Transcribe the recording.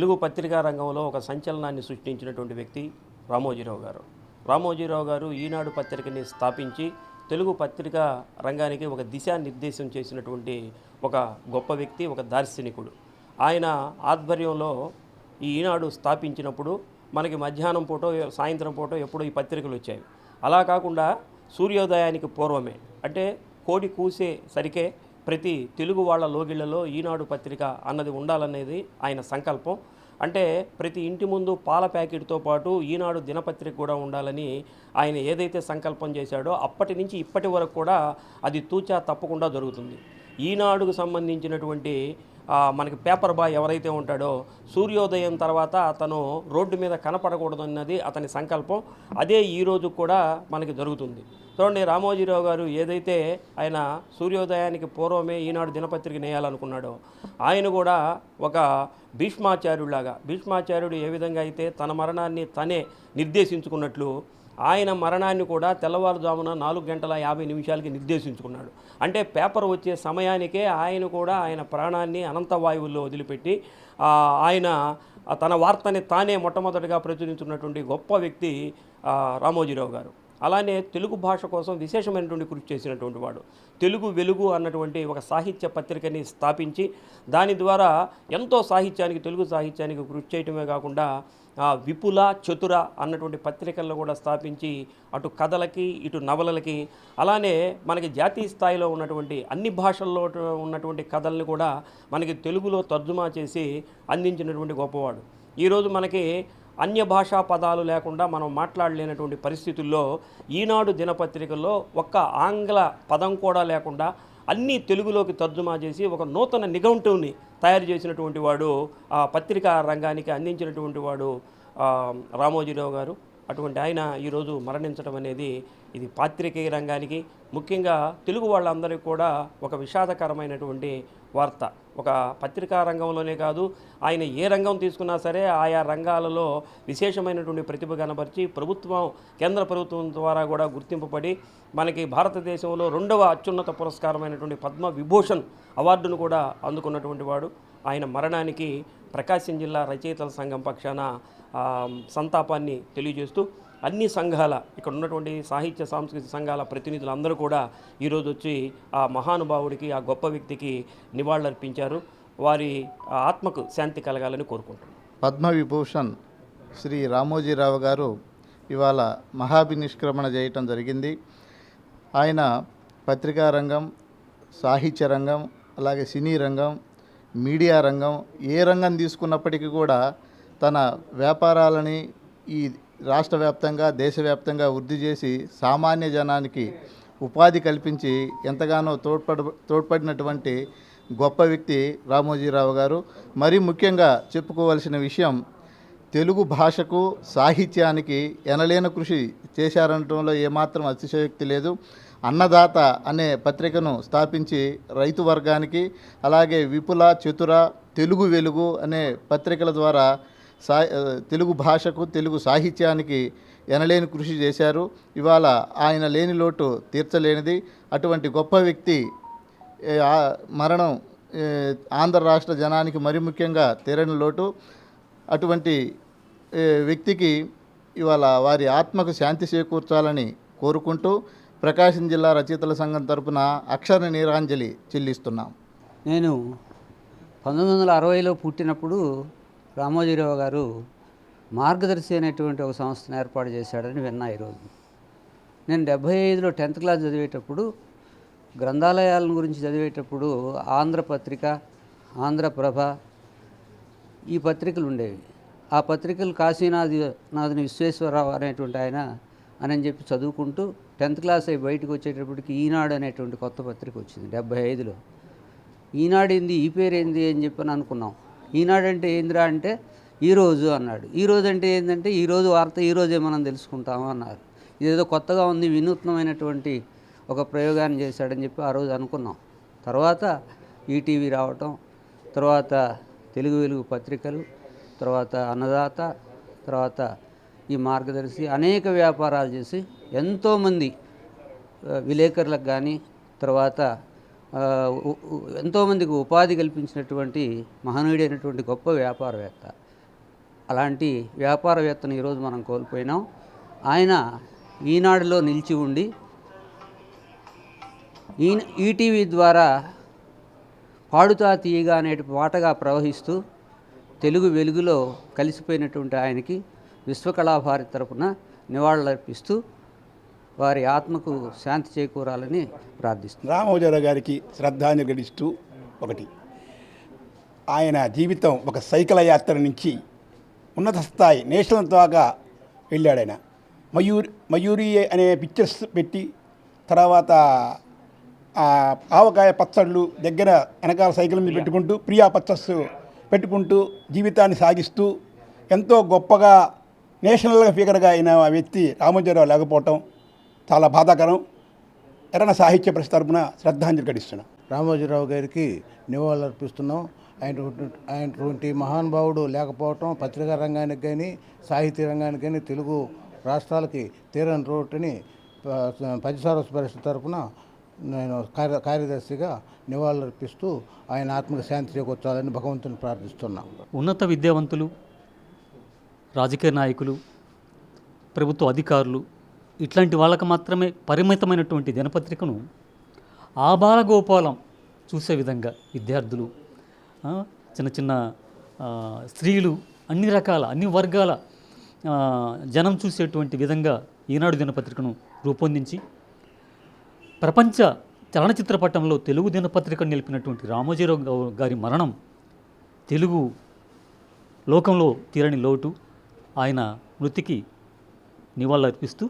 తెలుగు పత్రికా రంగంలో ఒక సంచలనాన్ని సృష్టించినటువంటి వ్యక్తి రామోజీరావు గారు. రామోజీరావు గారు ఈనాడు పత్రికని స్థాపించి తెలుగు పత్రికా రంగానికి ఒక దిశానిర్దేశం చేసినటువంటి ఒక గొప్ప వ్యక్తి, ఒక దార్శనికుడు. ఆయన ఆధ్వర్యంలో ఈ ఈనాడు స్థాపించినప్పుడు మనకి మధ్యాహ్నం పూటో సాయంత్రం పూటో ఎప్పుడో ఈ పత్రికలు వచ్చాయి. అలా కాకుండా సూర్యోదయానికి పూర్వమే, అంటే కోడి కూసే సరికే ప్రతి తెలుగు వాళ్ళ లోగిళ్లలో ఈనాడు పత్రిక అన్నది ఉండాలనేది ఆయన సంకల్పం. అంటే ప్రతి ఇంటి ముందు పాల ప్యాకెట్తో పాటు ఈనాడు దినపత్రిక కూడా ఉండాలని ఆయన ఏదైతే సంకల్పం చేశాడో అప్పటి నుంచి ఇప్పటి వరకు కూడా అది తూచా తప్పకుండా జరుగుతుంది. ఈనాడుకు సంబంధించినటువంటి మనకి పేపర్ బాయ్ ఎవరైతే ఉంటాడో సూర్యోదయం తర్వాత అతను రోడ్డు మీద కనపడకూడదన్నది అతని సంకల్పం. అదే ఈరోజు కూడా మనకి జరుగుతుంది. చూడండి, రామోజీరావు గారు ఏదైతే ఆయన సూర్యోదయానికి పూర్వమే ఈనాడు దినపత్రిక నేయాలనుకున్నాడో ఆయన కూడా ఒక భీష్మాచార్యుడు ఏ విధంగా అయితే తన మరణాన్ని తనే నిర్దేశించుకున్నట్లు ఆయన మరణాన్ని కూడా తెల్లవారుజామున 4:50 నిర్దేశించుకున్నాడు. అంటే పేపర్ వచ్చే సమయానికే ఆయన కూడా ఆయన ప్రాణాన్ని అనంత వాయువుల్లో వదిలిపెట్టి ఆయన తన వార్తని తానే మొట్టమొదటిగా ప్రచురించున్నటువంటి గొప్ప వ్యక్తి రామోజీరావు గారు. అలానే తెలుగు భాష కోసం విశేషమైనటువంటి కృషి చేసినటువంటి వాడు. తెలుగు వెలుగు అన్నటువంటి ఒక సాహిత్య పత్రికని స్థాపించి దాని ద్వారా ఎంతో తెలుగు సాహిత్యానికి కృషి చేయటమే కాకుండా విపుల చతుర అన్నటువంటి పత్రికలను కూడా స్థాపించి అటు కథలకి ఇటు నవలలకి అలానే మనకి జాతీయ స్థాయిలో ఉన్నటువంటి అన్ని భాషల్లో ఉన్నటువంటి కథల్ని కూడా మనకి తెలుగులో తర్జుమా చేసి అందించినటువంటి గొప్పవాడు. ఈరోజు మనకి అన్య భాషా పదాలు లేకుండా మనం మాట్లాడలేనటువంటి పరిస్థితుల్లో ఈనాడు దినపత్రికల్లో ఒక్క ఆంగ్ల పదం కూడా లేకుండా అన్నీ తెలుగులోకి తర్జుమా చేసి ఒక నూతన నిఘంటువుని తయారు చేసినటువంటి వాడు, ఆ పత్రికా రంగానికి అందించినటువంటి వాడు రామోజీరావు గారు. అటువంటి ఆయన ఈరోజు మరణించడం అనేది ఇది పాత్రికేయ రంగానికి, ముఖ్యంగా తెలుగు వాళ్ళందరికీ కూడా ఒక విషాదకరమైనటువంటి వార్త. ఒక పత్రికా రంగంలోనే కాదు, ఆయన ఏ రంగం తీసుకున్నా సరే ఆయా రంగాలలో విశేషమైనటువంటి ప్రతిభ కనబరిచి కేంద్ర ప్రభుత్వం ద్వారా కూడా గుర్తింపబడి మనకి భారతదేశంలో 2వ అత్యున్నత పురస్కారమైనటువంటి పద్మవిభూషణ్ అవార్డును కూడా అందుకున్నటువంటి వాడు. ఆయన మరణానికి ప్రకాశం జిల్లా రచయితల సంఘం పక్షాన సంతాపాన్ని తెలియజేస్తూ అన్ని సంఘాల ఇక్కడ ఉన్నటువంటి సాహిత్య సాంస్కృతిక సంఘాల ప్రతినిధులందరూ కూడా ఈరోజు వచ్చి ఆ మహానుభావుడికి, ఆ గొప్ప వ్యక్తికి నివాళులర్పించారు. వారి ఆత్మకు శాంతి కలగాలని కోరుకుంటున్నాను. పద్మవిభూషణ్ శ్రీ రామోజీరావు గారు ఇవాళ మహాభినిష్క్రమణ చేయటం జరిగింది. ఆయన పత్రికా రంగం, సాహిత్య రంగం, అలాగే సినీ రంగం, మీడియా రంగం, ఏ రంగం తీసుకున్నప్పటికీ కూడా తన వ్యాపారాలని ఈ రాష్ట్ర వ్యాప్తంగా, దేశవ్యాప్తంగా వృద్ధి చేసి సామాన్య జనానికి ఉపాధి కల్పించి ఎంతగానో తోడ్పడినటువంటి గొప్ప వ్యక్తి రామోజీరావు గారు. మరీ ముఖ్యంగా చెప్పుకోవాల్సిన విషయం, తెలుగు భాషకు, సాహిత్యానికి ఎనలేని కృషి చేశారనడంలో ఏమాత్రం అతిశయోక్తి లేదు. అన్నదాత అనే పత్రికను స్థాపించి రైతు వర్గానికి, అలాగే విపుల చతుర, తెలుగు వెలుగు అనే పత్రికల ద్వారా తెలుగు భాషకు, తెలుగు సాహిత్యానికి ఎనలేని కృషి చేశారు. ఇవాళ ఆయన లేని లోటు తీర్చలేనిది. అటువంటి గొప్ప వ్యక్తి మరణం ఆంధ్ర రాష్ట్ర జనానికి మరి ముఖ్యంగా తీరని లోటు. అటువంటి వ్యక్తికి ఇవాళ వారి ఆత్మకు శాంతి చేకూర్చాలని కోరుకుంటూ ప్రకాశం జిల్లా రచయితల సంఘం తరపున అక్షర నీరాంజలి చెల్లిస్తున్నాం. నేను 1960లో పుట్టినప్పుడు రామోజీరావు గారు మార్గదర్శి అనేటువంటి ఒక సంస్థను ఏర్పాటు చేశాడని విన్నా. ఈరోజు నేను 75లో 10th క్లాస్ చదివేటప్పుడు, గ్రంథాలయాల గురించి చదివేటప్పుడు ఆంధ్రపత్రిక, ఆంధ్రప్రభ ఈ పత్రికలు ఉండేవి. ఆ పత్రికలు కాశీనాథుని విశ్వేశ్వరరావు అనేటువంటి ఆయన అని చెప్పి చదువుకుంటూ 10th క్లాస్ అయి బయటకు వచ్చేటప్పటికి ఈనాడు అనేటువంటి కొత్త పత్రిక వచ్చింది 75లో. ఈనాడు ఏంది, ఈ పేరు ఏంది అని చెప్పని అనుకున్నాం. ఈనాడు అంటే ఏందిరా అంటే ఈరోజు అన్నాడు. ఈరోజు అంటే ఏంటంటే ఈరోజు వార్త ఈరోజే మనం తెలుసుకుంటాము అన్నారు. ఇదేదో కొత్తగా ఉంది, వినూత్నమైనటువంటి ఒక ప్రయోగాన్ని చేశాడని చెప్పి ఆ రోజు అనుకున్నాం. తర్వాత ఈటీవీ రావటం, తర్వాత తెలుగు వెలుగు పత్రికలు, తర్వాత అన్నదాత, తర్వాత ఈ మార్గదర్శి అనేక వ్యాపారాలు చేసి ఎంతోమంది విలేకరులకు కానీ, తర్వాత ఎంతోమందికి ఉపాధి కల్పించినటువంటి మహనీయుడైనటువంటి గొప్ప వ్యాపారవేత్త. అలాంటి వ్యాపారవేత్తను ఈరోజు మనం కోల్పోయినాం. ఆయన ఈనాడులో నిలిచి ఉండి ఈటీవీ ద్వారా పాడుతా తీయగా అనే పాటగా ప్రవహిస్తూ తెలుగు వెలుగులో కలిసిపోయినటువంటి ఆయనకి విశ్వకళాభారతి తరపున నివాళులర్పిస్తూ వారి ఆత్మకు శాంతి చేకూరాలని ప్రార్థిస్తున్నాను. రామోజీరావు గారికి శ్రద్ధాంజలి ఘటిస్తూ ఒకటి, ఆయన జీవితం ఒక సైకిల్ యాత్ర నుంచి ఉన్నత స్థాయి నేషనల్ దాకా వెళ్ళాడు. ఆయన మయూరి అనే పిక్చర్స్ పెట్టి తర్వాత ఆవకాయ పచ్చళ్ళు దగ్గర వెనకాల సైకిల్ మీద పెట్టుకుంటూ ప్రియా పచ్చస్ పెట్టుకుంటూ జీవితాన్ని సాగిస్తూ ఎంతో గొప్పగా నేషనల్గా ఫిగర్గా అయిన వ్యక్తి రామోజీరావు లేకపోవటం చాలా బాధాకరం. ఎర్రన సాహిత్య పరిషత్ తరపున శ్రద్ధాంజలి ఘటిస్తున్నాం. రామోజీరావు గారికి నివాళులర్పిస్తున్నాం. ఆయనటువంటి మహానుభావుడు లేకపోవటం పత్రికా రంగానికి కానీ సాహిత్య రంగానికి కానీ తెలుగు రాష్ట్రాలకి తీరని రోడ్డుని పంచసార పరిషత్ తరపున నేను కార్యదర్శిగా నివాళులర్పిస్తూ ఆయన ఆత్మకు శాంతి చేకూర్చాలని భగవంతుని ప్రార్థిస్తున్నాం. ఉన్నత విద్యావంతులు, రాజకీయ నాయకులు, ప్రభుత్వ అధికారులు ఇట్లాంటి వాళ్ళకు మాత్రమే పరిమితమైనటువంటి దినపత్రికను ఆబాలగోపాలం చూసే విధంగా విద్యార్థులు, చిన్న చిన్న స్త్రీలు, అన్ని రకాల అన్ని వర్గాల జనం చూసేటువంటి విధంగా ఈనాడు దినపత్రికను రూపొందించి ప్రపంచ చలనచిత్ర పటంలో తెలుగు దినపత్రికను నిలిపినటువంటి రామోజీరావు గారి మరణం తెలుగు లోకంలో తీరని లోటు. ఆయన మృతికి నివాళులర్పిస్తూ